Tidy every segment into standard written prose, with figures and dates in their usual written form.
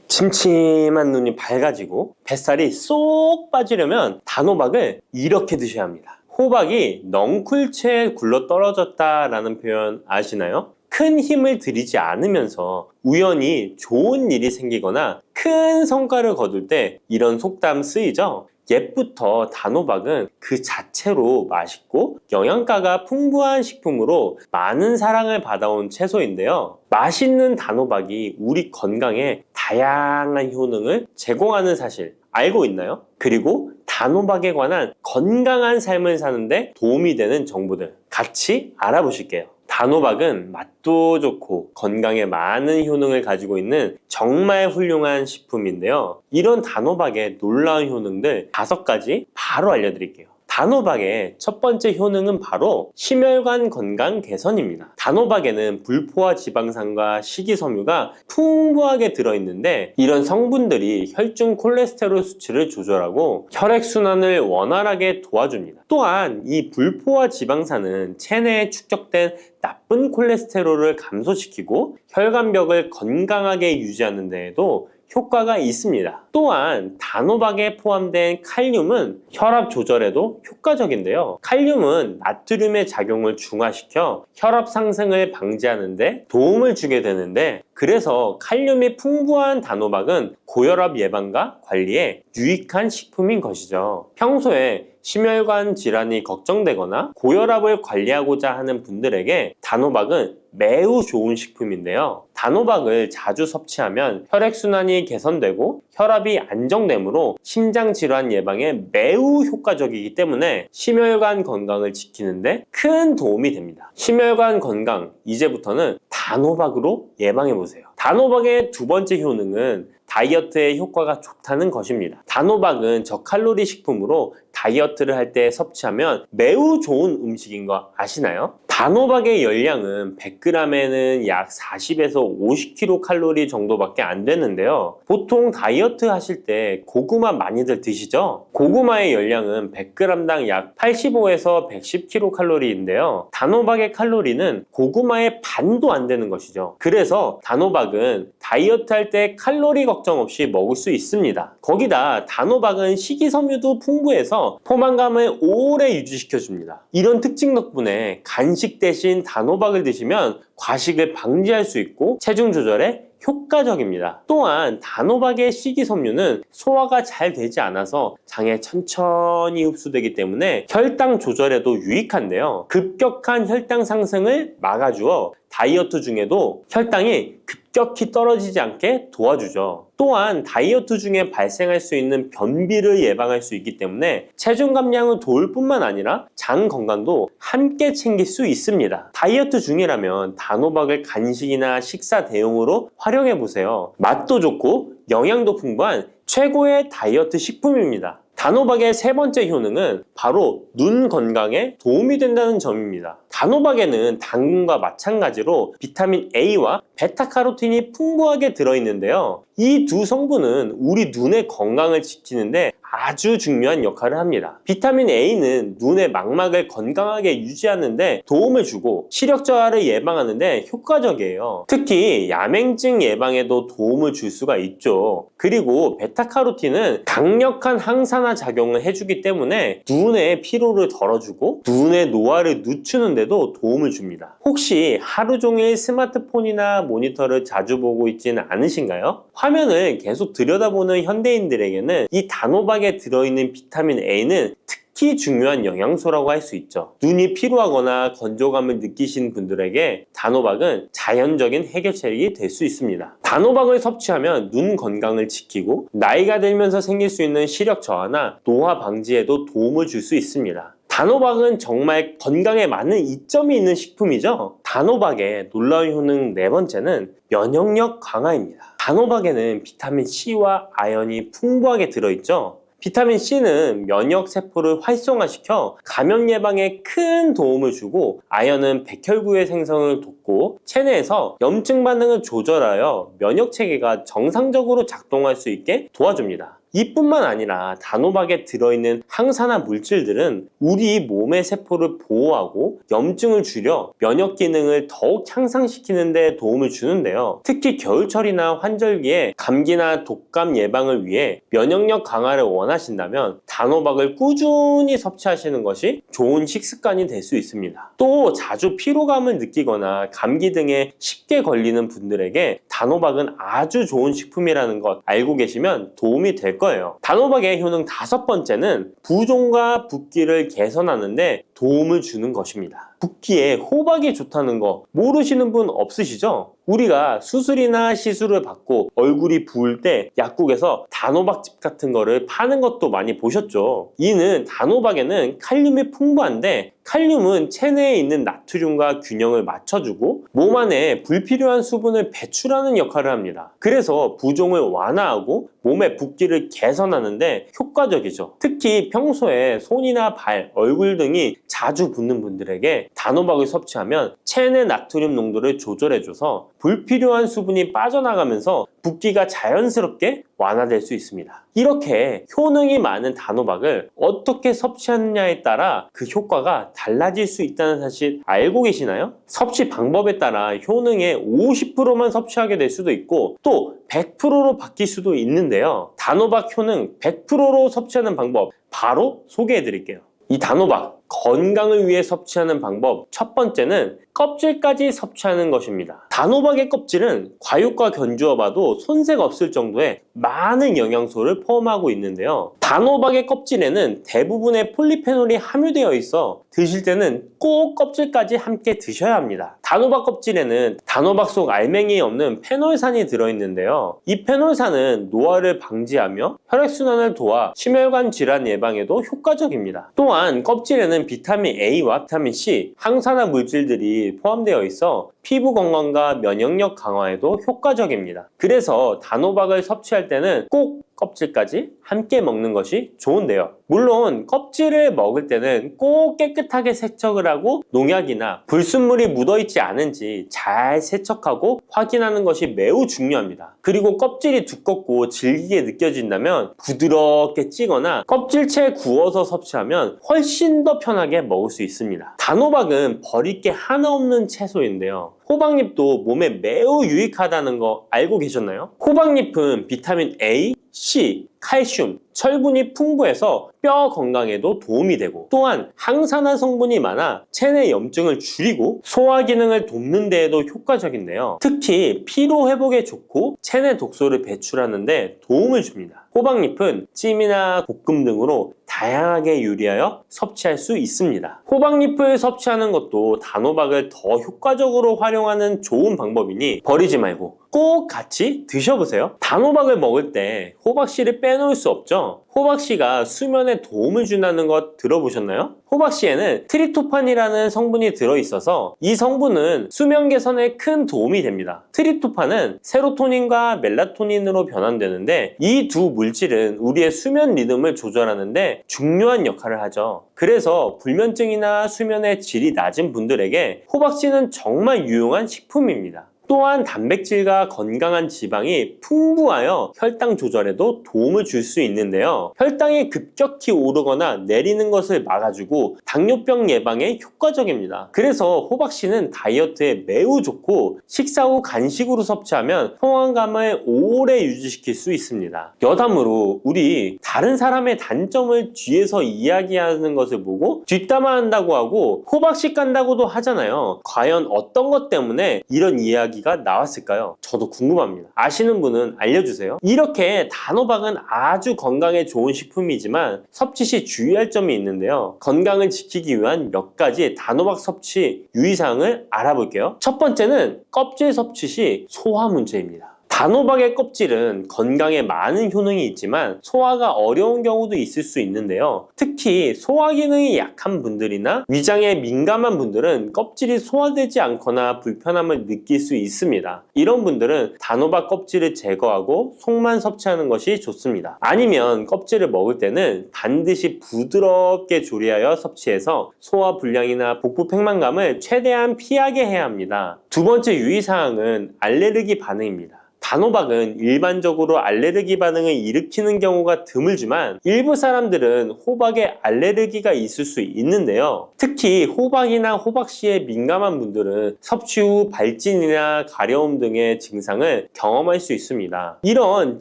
침침한 눈이 밝아지고 뱃살이 쏙 빠지려면 단호박을 이렇게 드셔야 합니다. 호박이 넝쿨채에 굴러 떨어졌다라는 표현 아시나요? 큰 힘을 들이지 않으면서 우연히 좋은 일이 생기거나 큰 성과를 거둘 때 이런 속담 쓰이죠? 옛부터 단호박은 그 자체로 맛있고 영양가가 풍부한 식품으로 많은 사랑을 받아온 채소인데요. 맛있는 단호박이 우리 건강에 다양한 효능을 제공하는 사실 알고 있나요? 그리고 단호박에 관한 건강한 삶을 사는데 도움이 되는 정보들 같이 알아보실게요. 단호박은 맛도 좋고 건강에 많은 효능을 가지고 있는 정말 훌륭한 식품인데요. 이런 단호박의 놀라운 효능들 5가지 바로 알려드릴게요. 단호박의 첫 번째 효능은 바로 심혈관 건강 개선입니다. 단호박에는 불포화 지방산과 식이섬유가 풍부하게 들어있는데 이런 성분들이 혈중 콜레스테롤 수치를 조절하고 혈액순환을 원활하게 도와줍니다. 또한 이 불포화 지방산은 체내에 축적된 나쁜 콜레스테롤을 감소시키고 혈관벽을 건강하게 유지하는 데에도 효과가 있습니다. 또한 단호박에 포함된 칼륨은 혈압 조절에도 효과적인데요. 칼륨은 나트륨의 작용을 중화시켜 혈압 상승을 방지하는 데 도움을 주게 되는데 그래서 칼륨이 풍부한 단호박은 고혈압 예방과 관리에 유익한 식품인 것이죠. 평소에 심혈관 질환이 걱정되거나 고혈압을 관리하고자 하는 분들에게 단호박은 매우 좋은 식품인데요. 단호박을 자주 섭취하면 혈액순환이 개선되고 혈압이 안정되므로 심장질환 예방에 매우 효과적이기 때문에 심혈관 건강을 지키는데 큰 도움이 됩니다. 심혈관 건강, 이제부터는 단호박으로 예방해보세요. 단호박의 두 번째 효능은 다이어트에 효과가 좋다는 것입니다. 단호박은 저칼로리 식품으로 다이어트를 할 때 섭취하면 매우 좋은 음식인 거 아시나요? 단호박의 열량은 100g에는 약 40에서 50kcal 정도밖에 안 되는데요. 보통 다이어트 하실 때 고구마 많이들 드시죠? 고구마의 열량은 100g당 약 85에서 110kcal인데요. 단호박의 칼로리는 고구마의 반도 안 되는 것이죠. 그래서 단호박은 다이어트 할 때 칼로리 걱정 없이 먹을 수 있습니다. 거기다 단호박은 식이섬유도 풍부해서 포만감을 오래 유지시켜줍니다. 이런 특징 덕분에 간식 대신 단호박을 드시면 과식을 방지할 수 있고 체중 조절에 효과적입니다. 또한 단호박의 식이섬유는 소화가 잘 되지 않아서 장에 천천히 흡수되기 때문에 혈당 조절에도 유익한데요. 급격한 혈당 상승을 막아주어 다이어트 중에도 혈당이 급격히 떨어지지 않게 도와주죠. 또한 다이어트 중에 발생할 수 있는 변비를 예방할 수 있기 때문에 체중 감량을 도울 뿐만 아니라 장 건강도 함께 챙길 수 있습니다. 다이어트 중이라면 단호박을 간식이나 식사 대용으로 활용해보세요. 맛도 좋고 영양도 풍부한 최고의 다이어트 식품입니다. 단호박의 세 번째 효능은 바로 눈 건강에 도움이 된다는 점입니다. 단호박에는 당근과 마찬가지로 비타민 A와 베타카로틴이 풍부하게 들어있는데요. 이 두 성분은 우리 눈의 건강을 지키는데 아주 중요한 역할을 합니다. 비타민 A는 눈의 망막을 건강하게 유지하는데 도움을 주고 시력 저하를 예방하는데 효과적이에요. 특히 야맹증 예방에도 도움을 줄 수가 있죠. 그리고 베타카로틴은 강력한 항산화 작용을 해주기 때문에 눈의 피로를 덜어주고 눈의 노화를 늦추는데도 도움을 줍니다. 혹시 하루 종일 스마트폰이나 모니터를 자주 보고 있지는 않으신가요? 화면을 계속 들여다보는 현대인들에게는 이 단호박에 들어있는 비타민 A는 특히 중요한 영양소라고 할 수 있죠. 눈이 피로하거나 건조감을 느끼신 분들에게 단호박은 자연적인 해결책이 될 수 있습니다. 단호박을 섭취하면 눈 건강을 지키고 나이가 들면서 생길 수 있는 시력 저하나 노화 방지에도 도움을 줄 수 있습니다. 단호박은 정말 건강에 많은 이점이 있는 식품이죠. 단호박의 놀라운 효능 네 번째는 면역력 강화입니다. 단호박에는 비타민 C와 아연이 풍부하게 들어있죠. 비타민 C는 면역 세포를 활성화시켜 감염 예방에 큰 도움을 주고 아연은 백혈구의 생성을 돕고 체내에서 염증 반응을 조절하여 면역 체계가 정상적으로 작동할 수 있게 도와줍니다. 이뿐만 아니라 단호박에 들어있는 항산화 물질들은 우리 몸의 세포를 보호하고 염증을 줄여 면역 기능을 더욱 향상시키는 데 도움을 주는데요. 특히 겨울철이나 환절기에 감기나 독감 예방을 위해 면역력 강화를 원하신다면 단호박을 꾸준히 섭취하시는 것이 좋은 식습관이 될 수 있습니다. 또 자주 피로감을 느끼거나 감기 등에 쉽게 걸리는 분들에게 단호박은 아주 좋은 식품이라는 것 알고 계시면 도움이 될 거예요. 단호박의 효능 5번째는 부종과 붓기를 개선하는데 도움을 주는 것입니다. 붓기에 호박이 좋다는 거 모르시는 분 없으시죠? 우리가 수술이나 시술을 받고 얼굴이 부을 때 약국에서 단호박즙 같은 거를 파는 것도 많이 보셨죠? 이는 단호박에는 칼륨이 풍부한데 칼륨은 체내에 있는 나트륨과 균형을 맞춰주고 몸 안에 불필요한 수분을 배출하는 역할을 합니다. 그래서 부종을 완화하고 몸의 붓기를 개선하는데 효과적이죠. 특히 평소에 손이나 발, 얼굴 등이 자주 붓는 분들에게 단호박을 섭취하면 체내 나트륨 농도를 조절해줘서 불필요한 수분이 빠져나가면서 붓기가 자연스럽게 완화될 수 있습니다. 이렇게 효능이 많은 단호박을 어떻게 섭취하느냐에 따라 그 효과가 달라질 수 있다는 사실 알고 계시나요? 섭취 방법에 따라 효능의 50%만 섭취하게 될 수도 있고 또 100%로 바뀔 수도 있는데요. 단호박 효능 100%로 섭취하는 방법 바로 소개해 드릴게요. 이 단호박 건강을 위해 섭취하는 방법 첫 번째는 껍질까지 섭취하는 것입니다. 단호박의 껍질은 과육과 견주어 봐도 손색 없을 정도의 많은 영양소를 포함하고 있는데요. 단호박의 껍질에는 대부분의 폴리페놀이 함유되어 있어 드실 때는 꼭 껍질까지 함께 드셔야 합니다. 단호박 껍질에는 단호박 속 알맹이에 없는 페놀산이 들어있는데요. 이 페놀산은 노화를 방지하며 혈액순환을 도와 심혈관 질환 예방에도 효과적입니다. 또한 껍질에는 비타민 A와 비타민 C, 항산화 물질들이 포함되어 있어 피부 건강과 면역력 강화에도 효과적입니다. 그래서 단호박을 섭취할 때는 꼭 껍질까지 함께 먹는 것이 좋은데요. 물론 껍질을 먹을 때는 꼭 깨끗하게 세척을 하고 농약이나 불순물이 묻어있지 않은지 잘 세척하고 확인하는 것이 매우 중요합니다. 그리고 껍질이 두껍고 질기게 느껴진다면 부드럽게 찌거나 껍질째 구워서 섭취하면 훨씬 더 편하게 먹을 수 있습니다. 단호박은 버릴 게 하나 없는 채소인데요. 호박잎도 몸에 매우 유익하다는 거 알고 계셨나요? 호박잎은 비타민 A, C, 칼슘, 철분이 풍부해서 뼈 건강에도 도움이 되고 또한 항산화 성분이 많아 체내 염증을 줄이고 소화 기능을 돕는 데에도 효과적인데요. 특히 피로 회복에 좋고 체내 독소를 배출하는 데 도움을 줍니다. 호박잎은 찜이나 볶음 등으로 다양하게 요리하여 섭취할 수 있습니다. 호박잎을 섭취하는 것도 단호박을 더 효과적으로 활용하는 좋은 방법이니 버리지 말고 꼭 같이 드셔보세요. 단호박을 먹을 때 호박씨를 빼놓을 수 없죠. 호박씨가 수면에 도움을 준다는 것 들어보셨나요? 호박씨에는 트립토판이라는 성분이 들어있어서 이 성분은 수면 개선에 큰 도움이 됩니다. 트립토판은 세로토닌과 멜라토닌으로 변환되는데 이 두 물질은 우리의 수면 리듬을 조절하는데 중요한 역할을 하죠. 그래서 불면증이나 수면의 질이 낮은 분들에게 호박씨는 정말 유용한 식품입니다. 또한 단백질과 건강한 지방이 풍부하여 혈당 조절에도 도움을 줄 수 있는데요. 혈당이 급격히 오르거나 내리는 것을 막아주고 당뇨병 예방에 효과적입니다. 그래서 호박씨는 다이어트에 매우 좋고 식사 후 간식으로 섭취하면 포만감을 오래 유지시킬 수 있습니다. 여담으로 우리 다른 사람의 단점을 뒤에서 이야기하는 것을 보고 뒷담화한다고 하고 호박씨 깐다고도 하잖아요. 과연 어떤 것 때문에 이런 이야기가 나왔을까요? 저도 궁금합니다. 아시는 분은 알려주세요. 이렇게 단호박은 아주 건강에 좋은 식품이지만 섭취 시 주의할 점이 있는데요. 건강을 지키기 위한 몇 가지 단호박 섭취 유의사항을 알아볼게요. 첫 번째는 껍질 섭취 시 소화 문제입니다. 단호박의 껍질은 건강에 많은 효능이 있지만 소화가 어려운 경우도 있을 수 있는데요. 특히 소화 기능이 약한 분들이나 위장에 민감한 분들은 껍질이 소화되지 않거나 불편함을 느낄 수 있습니다. 이런 분들은 단호박 껍질을 제거하고 속만 섭취하는 것이 좋습니다. 아니면 껍질을 먹을 때는 반드시 부드럽게 조리하여 섭취해서 소화 불량이나 복부 팽만감을 최대한 피하게 해야 합니다. 두 번째 유의사항은 알레르기 반응입니다. 단호박은 일반적으로 알레르기 반응을 일으키는 경우가 드물지만 일부 사람들은 호박에 알레르기가 있을 수 있는데요. 특히 호박이나 호박씨에 민감한 분들은 섭취 후 발진이나 가려움 등의 증상을 경험할 수 있습니다. 이런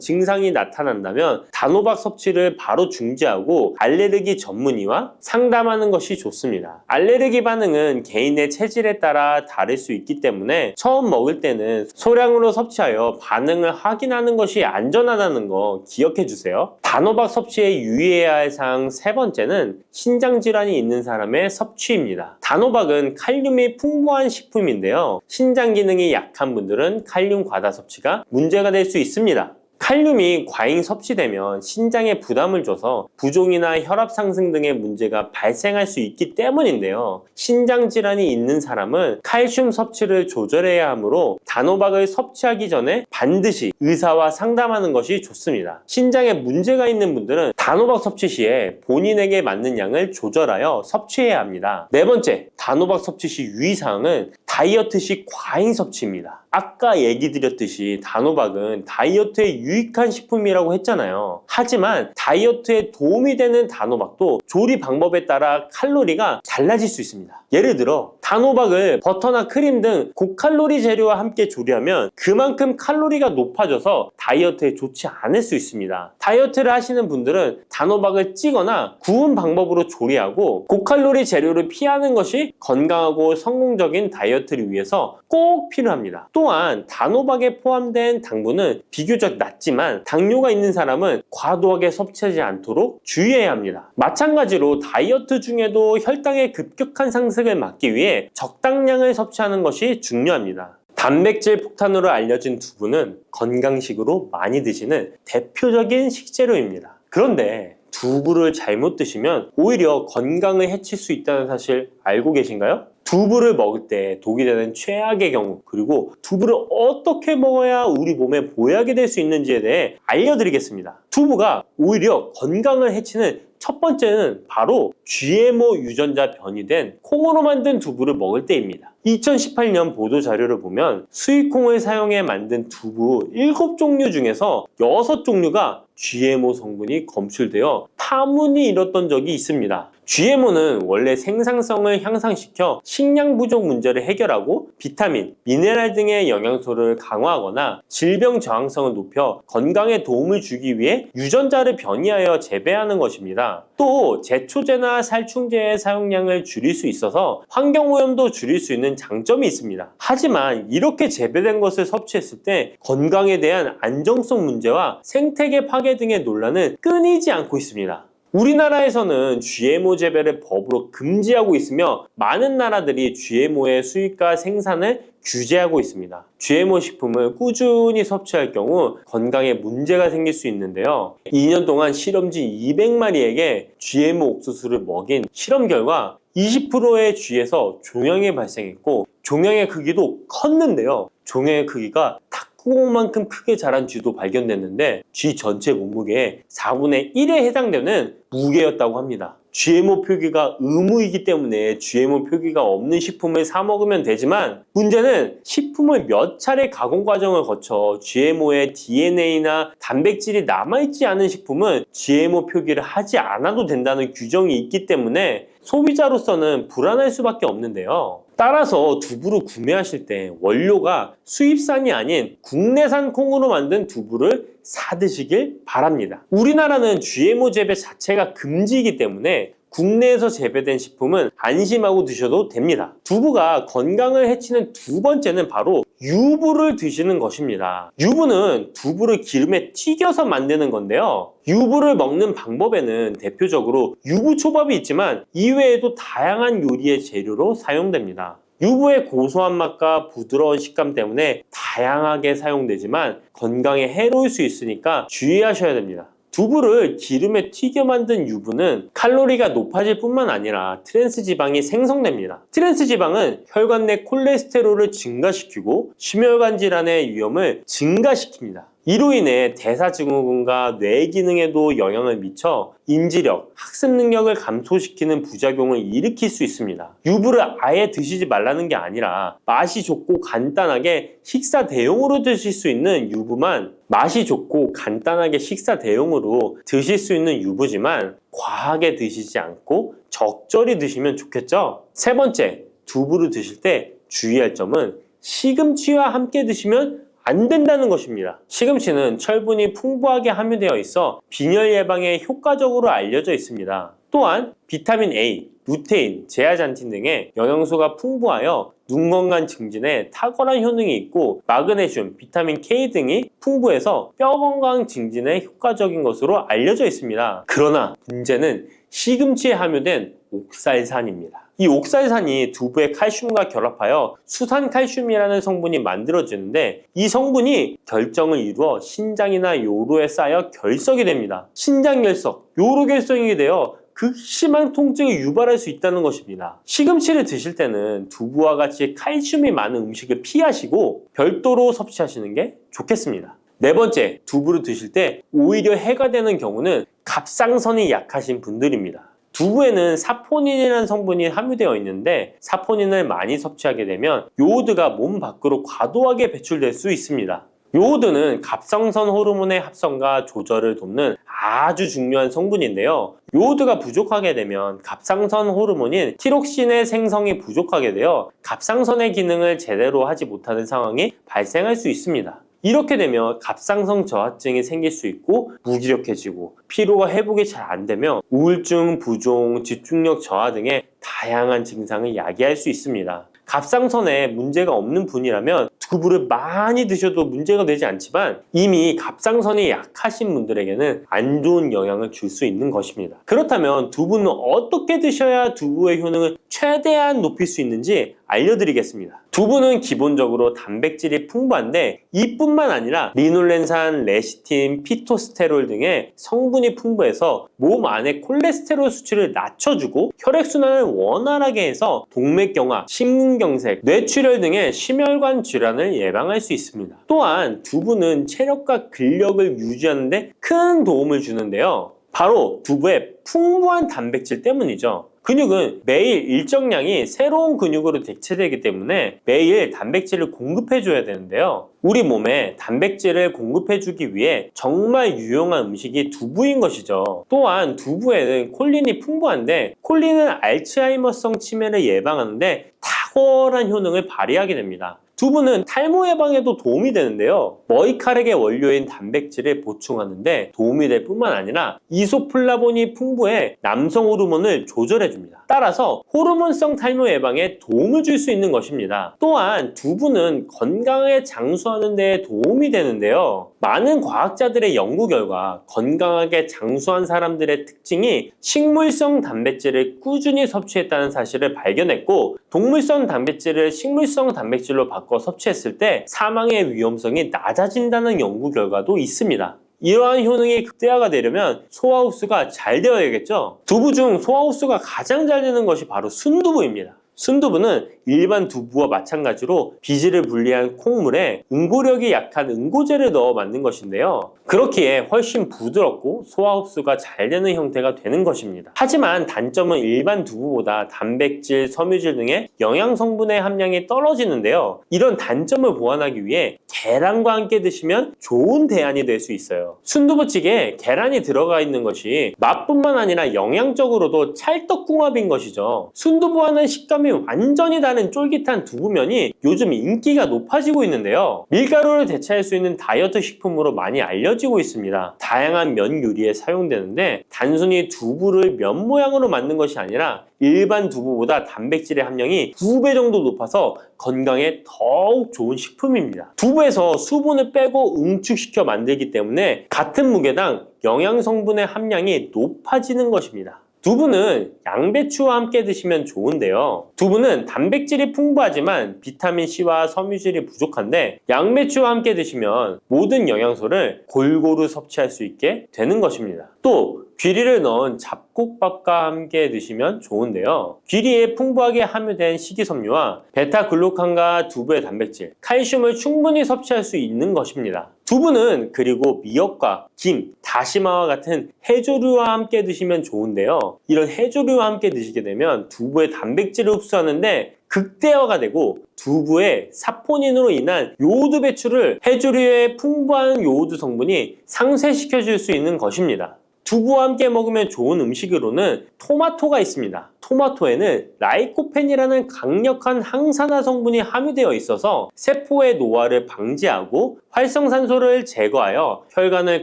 증상이 나타난다면 단호박 섭취를 바로 중지하고 알레르기 전문의와 상담하는 것이 좋습니다. 알레르기 반응은 개인의 체질에 따라 다를 수 있기 때문에 처음 먹을 때는 소량으로 섭취하여 반응을 확인하는 것이 안전하다는 거 기억해 주세요. 단호박 섭취에 유의해야 할 사항 세 번째는 신장 질환이 있는 사람의 섭취입니다. 단호박은 칼륨이 풍부한 식품인데요. 신장 기능이 약한 분들은 칼륨 과다 섭취가 문제가 될 수 있습니다. 칼륨이 과잉 섭취되면 신장에 부담을 줘서 부종이나 혈압 상승 등의 문제가 발생할 수 있기 때문인데요. 신장 질환이 있는 사람은 칼슘 섭취를 조절해야 하므로 단호박을 섭취하기 전에 반드시 의사와 상담하는 것이 좋습니다. 신장에 문제가 있는 분들은 단호박 섭취 시에 본인에게 맞는 양을 조절하여 섭취해야 합니다. 네 번째, 단호박 섭취 시 유의사항은 다이어트 시 과잉 섭취입니다. 아까 얘기 드렸듯이 단호박은 다이어트에 유익한 식품이라고 했잖아요. 하지만 다이어트에 도움이 되는 단호박도 조리 방법에 따라 칼로리가 달라질 수 있습니다. 예를 들어 단호박을 버터나 크림 등 고칼로리 재료와 함께 조리하면 그만큼 칼로리가 높아져서 다이어트에 좋지 않을 수 있습니다. 다이어트를 하시는 분들은 단호박을 찌거나 구운 방법으로 조리하고 고칼로리 재료를 피하는 것이 건강하고 성공적인 다이어트를 위해서 꼭 필요합니다. 또한 단호박에 포함된 당분은 비교적 낮지만 당뇨가 있는 사람은 과도하게 섭취하지 않도록 주의해야 합니다. 마찬가지로 다이어트 중에도 혈당의 급격한 상승을 막기 위해 적당량을 섭취하는 것이 중요합니다. 단백질 폭탄으로 알려진 두부는 건강식으로 많이 드시는 대표적인 식재료입니다. 그런데 두부를 잘못 드시면 오히려 건강을 해칠 수 있다는 사실 알고 계신가요? 두부를 먹을 때 독이 되는 최악의 경우, 그리고 두부를 어떻게 먹어야 우리 몸에 보약이 될 수 있는지에 대해 알려드리겠습니다. 두부가 오히려 건강을 해치는 첫 번째는 바로 GMO 유전자 변이된 콩으로 만든 두부를 먹을 때입니다. 2018년 보도자료를 보면 수입콩을 사용해 만든 두부 7종류 중에서 6종류가 GMO 성분이 검출되어 파문이 일었던 적이 있습니다. GMO는 원래 생산성을 향상시켜 식량 부족 문제를 해결하고 비타민, 미네랄 등의 영양소를 강화하거나 질병 저항성을 높여 건강에 도움을 주기 위해 유전자를 변이하여 재배하는 것입니다. 또 제초제나 살충제의 사용량을 줄일 수 있어서 환경오염도 줄일 수 있는 장점이 있습니다. 하지만 이렇게 재배된 것을 섭취했을 때 건강에 대한 안정성 문제와 생태계 파괴 등의 논란은 끊이지 않고 있습니다. 우리나라에서는 GMO 재배를 법으로 금지하고 있으며 많은 나라들이 GMO의 수입과 생산을 규제하고 있습니다. GMO 식품을 꾸준히 섭취할 경우 건강에 문제가 생길 수 있는데요. 2년 동안 실험지 200마리에게 GMO 옥수수를 먹인 실험 결과 20%의 쥐에서 종양이 발생했고 종양의 크기도 컸는데요. 종양의 크기가 탁구공만큼 크게 자란 쥐도 발견됐는데 쥐 전체 몸무게의 4분의 1에 해당되는 무게였다고 합니다. GMO 표기가 의무이기 때문에 GMO 표기가 없는 식품을 사 먹으면 되지만 문제는 식품을 몇 차례 가공 과정을 거쳐 GMO의 DNA나 단백질이 남아있지 않은 식품은 GMO 표기를 하지 않아도 된다는 규정이 있기 때문에 소비자로서는 불안할 수밖에 없는데요. 따라서 두부를 구매하실 때 원료가 수입산이 아닌 국내산 콩으로 만든 두부를 사 드시길 바랍니다. 우리나라는 GMO 재배 자체가 금지이기 때문에 국내에서 재배된 식품은 안심하고 드셔도 됩니다. 두부가 건강을 해치는 두 번째는 바로 유부를 드시는 것입니다. 유부는 두부를 기름에 튀겨서 만드는 건데요. 유부를 먹는 방법에는 대표적으로 유부초밥이 있지만 이외에도 다양한 요리의 재료로 사용됩니다. 유부의 고소한 맛과 부드러운 식감 때문에 다양하게 사용되지만 건강에 해로울 수 있으니까 주의하셔야 됩니다. 두부를 기름에 튀겨 만든 유부는 칼로리가 높아질 뿐만 아니라 트랜스 지방이 생성됩니다. 트랜스 지방은 혈관 내 콜레스테롤을 증가시키고 심혈관 질환의 위험을 증가시킵니다. 이로 인해 대사증후군과 뇌 기능에도 영향을 미쳐 인지력, 학습 능력을 감소시키는 부작용을 일으킬 수 있습니다. 유부를 아예 드시지 말라는 게 아니라 맛이 좋고 간단하게 식사 대용으로 드실 수 있는 유부만 맛이 좋고 간단하게 식사 대용으로 드실 수 있는 유부지만 과하게 드시지 않고 적절히 드시면 좋겠죠? 세 번째, 두부를 드실 때 주의할 점은 시금치와 함께 드시면 안 된다는 것입니다. 시금치는 철분이 풍부하게 함유되어 있어 빈혈 예방에 효과적으로 알려져 있습니다. 또한 비타민 A, 루테인, 제아잔틴 등의 영양소가 풍부하여 눈 건강 증진에 탁월한 효능이 있고 마그네슘, 비타민 K 등이 풍부해서 뼈 건강 증진에 효과적인 것으로 알려져 있습니다. 그러나 문제는 시금치에 함유된 옥살산입니다. 이 옥살산이 두부의 칼슘과 결합하여 수산칼슘이라는 성분이 만들어지는데 이 성분이 결정을 이루어 신장이나 요로에 쌓여 결석이 됩니다. 신장결석, 요로결석이 되어 극심한 통증을 유발할 수 있다는 것입니다. 시금치를 드실 때는 두부와 같이 칼슘이 많은 음식을 피하시고 별도로 섭취하시는 게 좋겠습니다. 네 번째, 두부를 드실 때 오히려 해가 되는 경우는 갑상선이 약하신 분들입니다. 두부에는 사포닌이라는 성분이 함유되어 있는데 사포닌을 많이 섭취하게 되면 요오드가 몸 밖으로 과도하게 배출될 수 있습니다. 요오드는 갑상선 호르몬의 합성과 조절을 돕는 아주 중요한 성분인데요. 요오드가 부족하게 되면 갑상선 호르몬인 티록신의 생성이 부족하게 되어 갑상선의 기능을 제대로 하지 못하는 상황이 발생할 수 있습니다. 이렇게 되면 갑상선 저하증이 생길 수 있고 무기력해지고 피로가 회복이 잘 안 되면 우울증, 부종, 집중력 저하 등의 다양한 증상을 야기할 수 있습니다. 갑상선에 문제가 없는 분이라면 두부를 많이 드셔도 문제가 되지 않지만 이미 갑상선이 약하신 분들에게는 안 좋은 영향을 줄 수 있는 것입니다. 그렇다면 두부는 어떻게 드셔야 두부의 효능을 최대한 높일 수 있는지 알려드리겠습니다. 두부는 기본적으로 단백질이 풍부한데 이뿐만 아니라 리놀렌산, 레시틴, 피토스테롤 등의 성분이 풍부해서 몸 안의 콜레스테롤 수치를 낮춰주고 혈액순환을 원활하게 해서 동맥경화, 심근경색, 뇌출혈 등의 심혈관 질환을 예방할 수 있습니다. 또한 두부는 체력과 근력을 유지하는 데 큰 도움을 주는데요. 바로 두부의 풍부한 단백질 때문이죠. 근육은 매일 일정량이 새로운 근육으로 대체되기 때문에 매일 단백질을 공급해줘야 되는데요. 우리 몸에 단백질을 공급해주기 위해 정말 유용한 음식이 두부인 것이죠. 또한 두부에는 콜린이 풍부한데 콜린은 알츠하이머성 치매를 예방하는데 탁월한 효능을 발휘하게 됩니다. 두부는 탈모 예방에도 도움이 되는데요. 머리카락의 원료인 단백질을 보충하는데 도움이 될 뿐만 아니라 이소플라본이 풍부해 남성 호르몬을 조절해줍니다. 따라서 호르몬성 탈모 예방에 도움을 줄 수 있는 것입니다. 또한 두부는 건강하게 장수하는 데 도움이 되는데요. 많은 과학자들의 연구 결과 건강하게 장수한 사람들의 특징이 식물성 단백질을 꾸준히 섭취했다는 사실을 발견했고 동물성 단백질을 식물성 단백질로 바꿔 섭취했을 때 사망의 위험성이 낮아진다는 연구 결과도 있습니다. 이러한 효능이 극대화가 되려면 소화 흡수가 잘 되어야겠죠? 두부 중 소화 흡수가 가장 잘 되는 것이 바로 순두부입니다. 순두부는 일반 두부와 마찬가지로 비질을 분리한 콩물에 응고력이 약한 응고제를 넣어 만든 것인데요. 그렇기에 훨씬 부드럽고 소화 흡수가 잘 되는 형태가 되는 것입니다. 하지만 단점은 일반 두부보다 단백질, 섬유질 등의 영양 성분의 함량이 떨어지는데요. 이런 단점을 보완하기 위해 계란과 함께 드시면 좋은 대안이 될 수 있어요. 순두부찌개에 계란이 들어가 있는 것이 맛뿐만 아니라 영양적으로도 찰떡궁합인 것이죠. 순두부와는 식감이 완전히 다른 쫄깃한 두부면이 요즘 인기가 높아지고 있는데요. 밀가루를 대체할 수 있는 다이어트 식품으로 많이 알려지고 있습니다. 다양한 면 요리에 사용되는데 단순히 두부를 면 모양으로 만든 것이 아니라 일반 두부보다 단백질의 함량이 2배 정도 높아서 건강에 더욱 좋은 식품입니다. 두부에서 수분을 빼고 응축시켜 만들기 때문에 같은 무게당 영양 성분의 함량이 높아지는 것입니다. 두부는 양배추와 함께 드시면 좋은데요. 두부는 단백질이 풍부하지만 비타민C와 섬유질이 부족한데 양배추와 함께 드시면 모든 영양소를 골고루 섭취할 수 있게 되는 것입니다. 또 귀리를 넣은 잡곡밥과 함께 드시면 좋은데요. 귀리에 풍부하게 함유된 식이섬유와 베타글루칸과 두부의 단백질, 칼슘을 충분히 섭취할 수 있는 것입니다. 두부는 그리고 미역과 김, 다시마와 같은 해조류와 함께 드시면 좋은데요. 이런 해조류와 함께 드시게 되면 두부의 단백질을 흡수하는데 극대화가 되고 두부의 사포닌으로 인한 요오드 배출을 해조류의 풍부한 요오드 성분이 상쇄시켜 줄 수 있는 것입니다. 두부와 함께 먹으면 좋은 음식으로는 토마토가 있습니다. 토마토에는 라이코펜이라는 강력한 항산화 성분이 함유되어 있어서 세포의 노화를 방지하고 활성산소를 제거하여 혈관을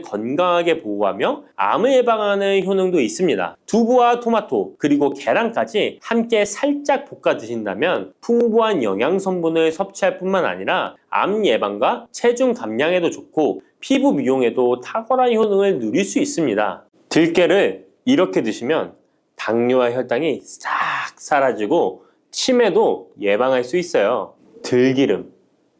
건강하게 보호하며 암을 예방하는 효능도 있습니다. 두부와 토마토 그리고 계란까지 함께 살짝 볶아 드신다면 풍부한 영양 성분을 섭취할 뿐만 아니라 암 예방과 체중 감량에도 좋고 피부 미용에도 탁월한 효능을 누릴 수 있습니다. 들깨를 이렇게 드시면 당뇨와 혈당이 싹 사라지고 치매도 예방할 수 있어요. 들기름.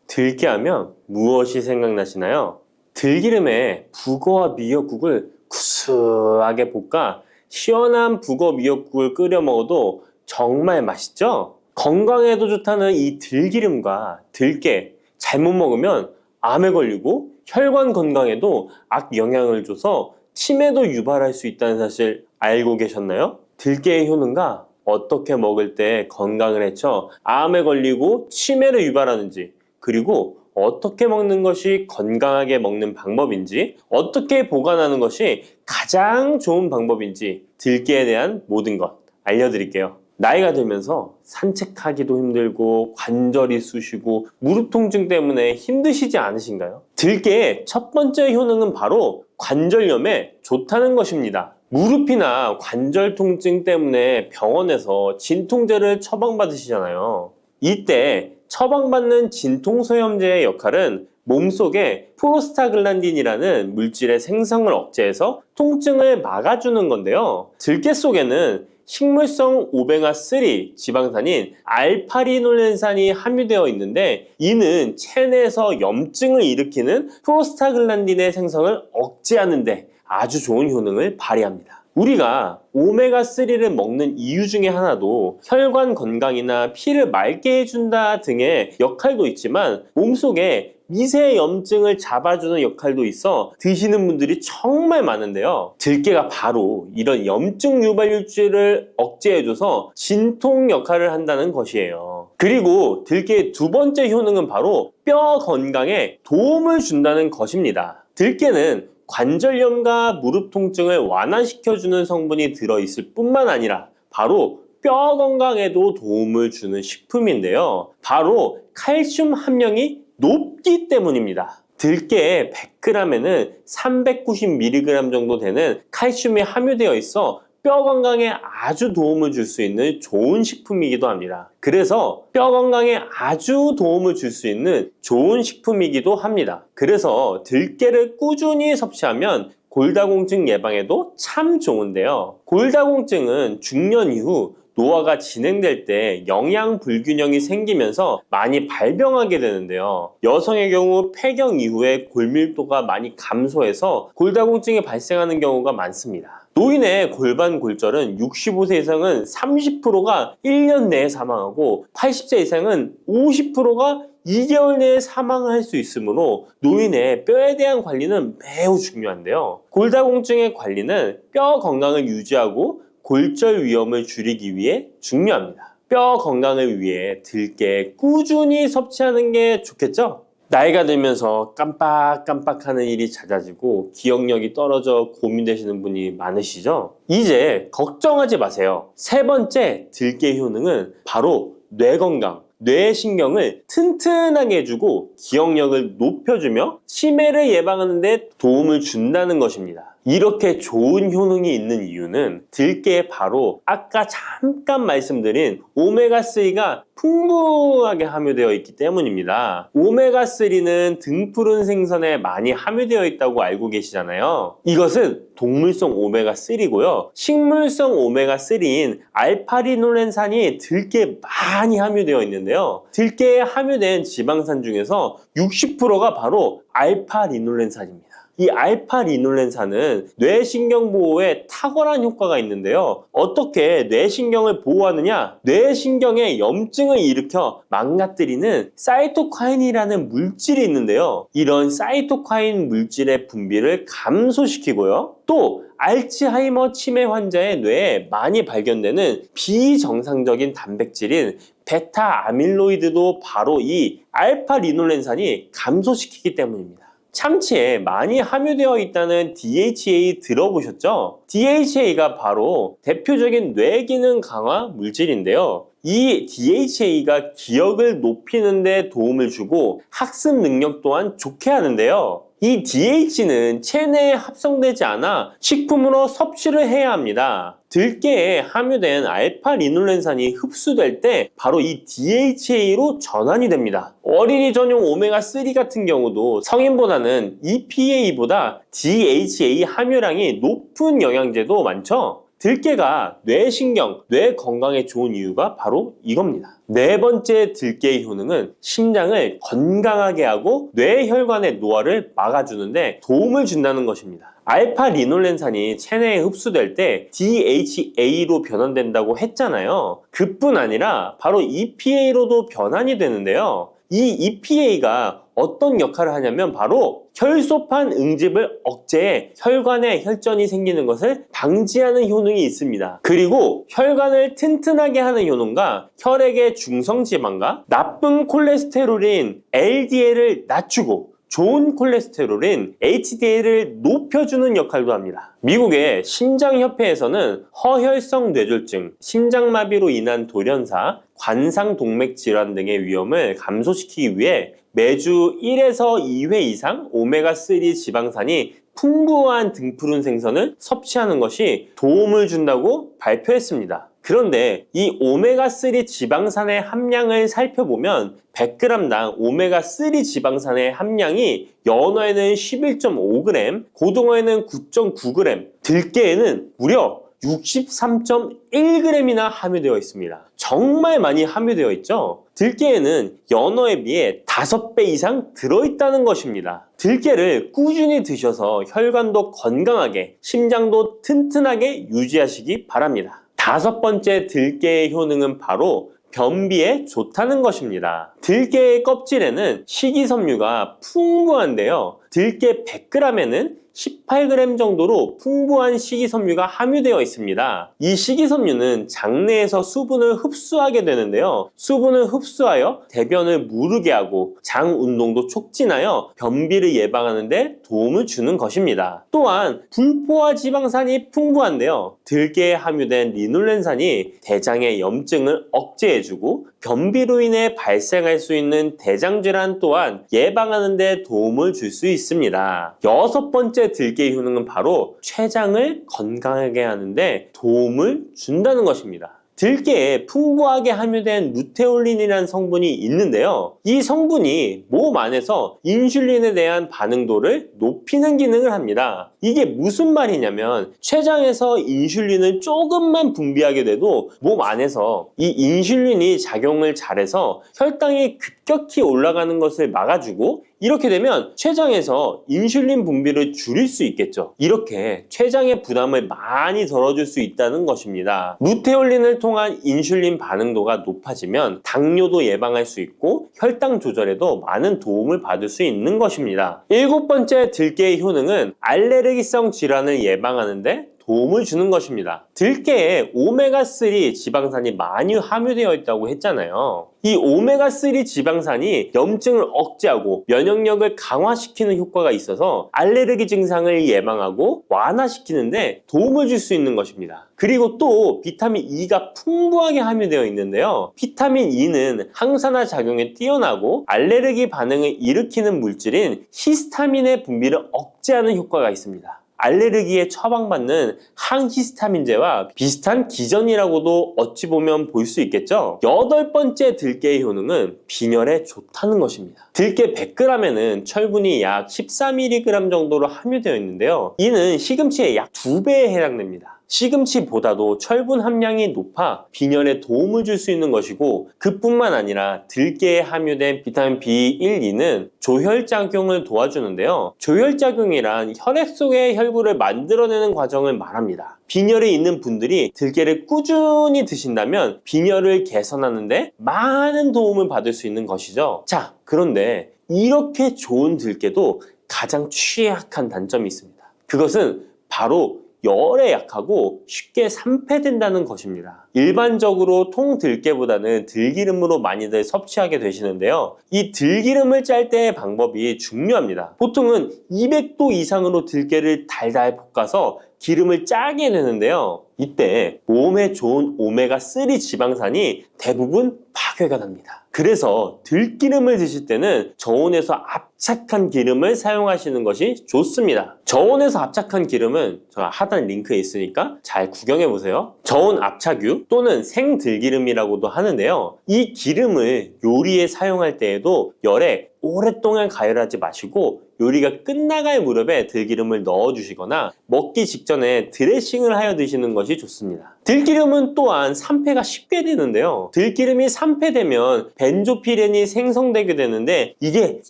들깨하면 무엇이 생각나시나요? 들기름에 북어와 미역국을 구수하게 볶아 시원한 북어 미역국을 끓여 먹어도 정말 맛있죠? 건강에도 좋다는 이 들기름과 들깨 잘못 먹으면 암에 걸리고 혈관 건강에도 악영향을 줘서 치매도 유발할 수 있다는 사실 알고 계셨나요? 들깨의 효능과 어떻게 먹을 때 건강을 해쳐 암에 걸리고 치매를 유발하는지, 그리고 어떻게 먹는 것이 건강하게 먹는 방법인지, 어떻게 보관하는 것이 가장 좋은 방법인지 들깨에 대한 모든 것 알려드릴게요. 나이가 들면서 산책하기도 힘들고 관절이 쑤시고 무릎 통증 때문에 힘드시지 않으신가요? 들깨의 첫 번째 효능은 바로 관절염에 좋다는 것입니다. 무릎이나 관절 통증 때문에 병원에서 진통제를 처방받으시잖아요. 이때 처방받는 진통소염제의 역할은 몸속에 프로스타글란딘이라는 물질의 생성을 억제해서 통증을 막아주는 건데요. 들깨 속에는 식물성 오메가3 지방산인 알파리놀렌산이 함유되어 있는데 이는 체내에서 염증을 일으키는 프로스타글란딘의 생성을 억제하는 데 아주 좋은 효능을 발휘합니다. 우리가 오메가3를 먹는 이유 중에 하나도 혈관 건강이나 피를 맑게 해준다 등의 역할도 있지만 몸속에 미세 염증을 잡아주는 역할도 있어 드시는 분들이 정말 많은데요. 들깨가 바로 이런 염증 유발물질을 억제해줘서 진통 역할을 한다는 것이에요. 그리고 들깨의 두 번째 효능은 바로 뼈 건강에 도움을 준다는 것입니다. 들깨는 관절염과 무릎 통증을 완화시켜주는 성분이 들어있을 뿐만 아니라 바로 뼈 건강에도 도움을 주는 식품인데요. 바로 칼슘 함량이 높기 때문입니다. 들깨의 100g에는 390mg 정도 되는 칼슘이 함유되어 있어 뼈 건강에 아주 도움을 줄 수 있는 좋은 식품이기도 합니다. 그래서 뼈 건강에 아주 도움을 줄 수 있는 좋은 식품이기도 합니다. 그래서 들깨를 꾸준히 섭취하면 골다공증 예방에도 참 좋은데요. 골다공증은 중년 이후 노화가 진행될 때 영양 불균형이 생기면서 많이 발병하게 되는데요. 여성의 경우 폐경 이후에 골밀도가 많이 감소해서 골다공증이 발생하는 경우가 많습니다. 노인의 골반 골절은 65세 이상은 30%가 1년 내에 사망하고 80세 이상은 50%가 2개월 내에 사망할 수 있으므로 노인의 뼈에 대한 관리는 매우 중요한데요. 골다공증의 관리는 뼈 건강을 유지하고 골절 위험을 줄이기 위해 중요합니다. 뼈 건강을 위해 들깨 꾸준히 섭취하는 게 좋겠죠? 나이가 들면서 깜빡깜빡하는 일이 잦아지고 기억력이 떨어져 고민되시는 분이 많으시죠? 이제 걱정하지 마세요. 세 번째 들깨 효능은 바로 뇌 건강, 뇌신경을 튼튼하게 해주고 기억력을 높여주며 치매를 예방하는 데 도움을 준다는 것입니다. 이렇게 좋은 효능이 있는 이유는 들깨에 바로 아까 잠깐 말씀드린 오메가3가 풍부하게 함유되어 있기 때문입니다. 오메가3는 등푸른 생선에 많이 함유되어 있다고 알고 계시잖아요. 이것은 동물성 오메가3고요. 식물성 오메가3인 알파리놀렌산이 들깨에 많이 함유되어 있는데요. 들깨에 함유된 지방산 중에서 60%가 바로 알파리놀렌산입니다. 이 알파리놀렌산은 뇌신경 보호에 탁월한 효과가 있는데요. 어떻게 뇌신경을 보호하느냐? 뇌신경에 염증을 일으켜 망가뜨리는 사이토카인이라는 물질이 있는데요. 이런 사이토카인 물질의 분비를 감소시키고요. 또 알츠하이머 치매 환자의 뇌에 많이 발견되는 비정상적인 단백질인 베타 아밀로이드도 바로 이 알파리놀렌산이 감소시키기 때문입니다. 참치에 많이 함유되어 있다는 DHA 들어보셨죠? DHA가 바로 대표적인 뇌기능 강화 물질인데요. 이 DHA가 기억을 높이는 데 도움을 주고 학습 능력 또한 좋게 하는데요. 이 DH는 체내에 합성되지 않아 식품으로 섭취를 해야 합니다. 들깨에 함유된 알파리놀렌산이 흡수될 때 바로 이 DHA로 전환이 됩니다. 어린이 전용 오메가3 같은 경우도 성인보다는 EPA보다 DHA 함유량이 높은 영양제도 많죠? 들깨가 뇌신경, 뇌 건강에 좋은 이유가 바로 이겁니다. 네 번째 들깨의 효능은 심장을 건강하게 하고 뇌혈관의 노화를 막아주는데 도움을 준다는 것입니다. 알파리놀렌산이 체내에 흡수될 때 DHA로 변환된다고 했잖아요. 그뿐 아니라 바로 EPA로도 변환이 되는데요. 이 EPA가 어떤 역할을 하냐면 바로 혈소판 응집을 억제해 혈관에 혈전이 생기는 것을 방지하는 효능이 있습니다. 그리고 혈관을 튼튼하게 하는 효능과 혈액의 중성지방과 나쁜 콜레스테롤인 LDL을 낮추고 좋은 콜레스테롤인 HDL을 높여주는 역할도 합니다. 미국의 심장협회에서는 허혈성 뇌졸중, 심장마비로 인한 돌연사, 관상동맥 질환 등의 위험을 감소시키기 위해 매주 1에서 2회 이상 오메가3 지방산이 풍부한 등푸른 생선을 섭취하는 것이 도움을 준다고 발표했습니다. 그런데 이 오메가3 지방산의 함량을 살펴보면 100g당 오메가3 지방산의 함량이 연어에는 11.5g, 고등어에는 9.9g, 들깨에는 무려 63.1g이나 함유되어 있습니다. 정말 많이 함유되어 있죠? 들깨에는 연어에 비해 5배 이상 들어있다는 것입니다. 들깨를 꾸준히 드셔서 혈관도 건강하게, 심장도 튼튼하게 유지하시기 바랍니다. 다섯 번째 들깨의 효능은 바로 변비에 좋다는 것입니다. 들깨의 껍질에는 식이섬유가 풍부한데요. 들깨 100g에는 18g 정도로 풍부한 식이섬유가 함유되어 있습니다. 이 식이섬유는 장내에서 수분을 흡수하게 되는데요. 수분을 흡수하여 대변을 무르게 하고 장 운동도 촉진하여 변비를 예방하는 데 도움을 주는 것입니다. 또한 불포화 지방산이 풍부한데요. 들깨에 함유된 리놀렌산이 대장의 염증을 억제해주고 변비로 인해 발생할 수 있는 대장질환 또한 예방하는 데 도움을 줄 수 있습니다. 여섯 번째 들깨의 효능은 바로 췌장을 건강하게 하는데 도움을 준다는 것입니다. 들깨에 풍부하게 함유된 루테올린이라는 성분이 있는데요. 이 성분이 몸 안에서 인슐린에 대한 반응도를 높이는 기능을 합니다. 이게 무슨 말이냐면 췌장에서 인슐린을 조금만 분비하게 돼도 몸 안에서 이 인슐린이 작용을 잘해서 혈당이 급격히 올라가는 것을 막아주고 이렇게 되면 췌장에서 인슐린 분비를 줄일 수 있겠죠. 이렇게 췌장의 부담을 많이 덜어줄 수 있다는 것입니다. 루테올린을 통한 인슐린 반응도가 높아지면 당뇨도 예방할 수 있고 혈당 조절에도 많은 도움을 받을 수 있는 것입니다. 일곱 번째 들깨의 효능은 알레르기성 질환을 예방하는데 도움을 주는 것입니다. 들깨에 오메가3 지방산이 많이 함유되어 있다고 했잖아요. 이 오메가3 지방산이 염증을 억제하고 면역력을 강화시키는 효과가 있어서 알레르기 증상을 예방하고 완화시키는데 도움을 줄 수 있는 것입니다. 그리고 또 비타민 E가 풍부하게 함유되어 있는데요. 비타민 E는 항산화 작용에 뛰어나고 알레르기 반응을 일으키는 물질인 히스타민의 분비를 억제하는 효과가 있습니다. 알레르기에 처방받는 항히스타민제와 비슷한 기전이라고도 어찌 보면 볼 수 있겠죠. 여덟 번째 들깨의 효능은 빈혈에 좋다는 것입니다. 들깨 100g에는 철분이 약 14mg 정도로 함유되어 있는데요. 이는 시금치의 약 2배에 해당됩니다. 시금치보다도 철분 함량이 높아 빈혈에 도움을 줄 수 있는 것이고, 그뿐만 아니라 들깨에 함유된 비타민 B1, 2는 조혈작용을 도와주는데요. 조혈작용이란 혈액 속의 혈구를 만들어내는 과정을 말합니다. 빈혈이 있는 분들이 들깨를 꾸준히 드신다면 빈혈을 개선하는데 많은 도움을 받을 수 있는 것이죠. 자, 그런데 이렇게 좋은 들깨도 가장 취약한 단점이 있습니다. 그것은 바로 열에 약하고 쉽게 산패된다는 것입니다. 일반적으로 통들깨보다는 들기름으로 많이들 섭취하게 되시는데요. 이 들기름을 짤 때의 방법이 중요합니다. 보통은 200도 이상으로 들깨를 달달 볶아서 기름을 짜게 되는데요. 이때 몸에 좋은 오메가3 지방산이 대부분 파괴가 됩니다. 그래서 들기름을 드실 때는 저온에서 압착한 기름을 사용하시는 것이 좋습니다. 저온에서 압착한 기름은 제가 하단 링크에 있으니까 잘 구경해 보세요. 저온 압착유 또는 생들기름이라고도 하는데요. 이 기름을 요리에 사용할 때에도 열에 오랫동안 가열하지 마시고 요리가 끝나갈 무렵에 들기름을 넣어주시거나 먹기 직전에 드레싱을 하여 드시는 것이 좋습니다. 들기름은 또한 산패가 쉽게 되는데요. 들기름이 산패되면 벤조피렌이 생성되게 되는데 이게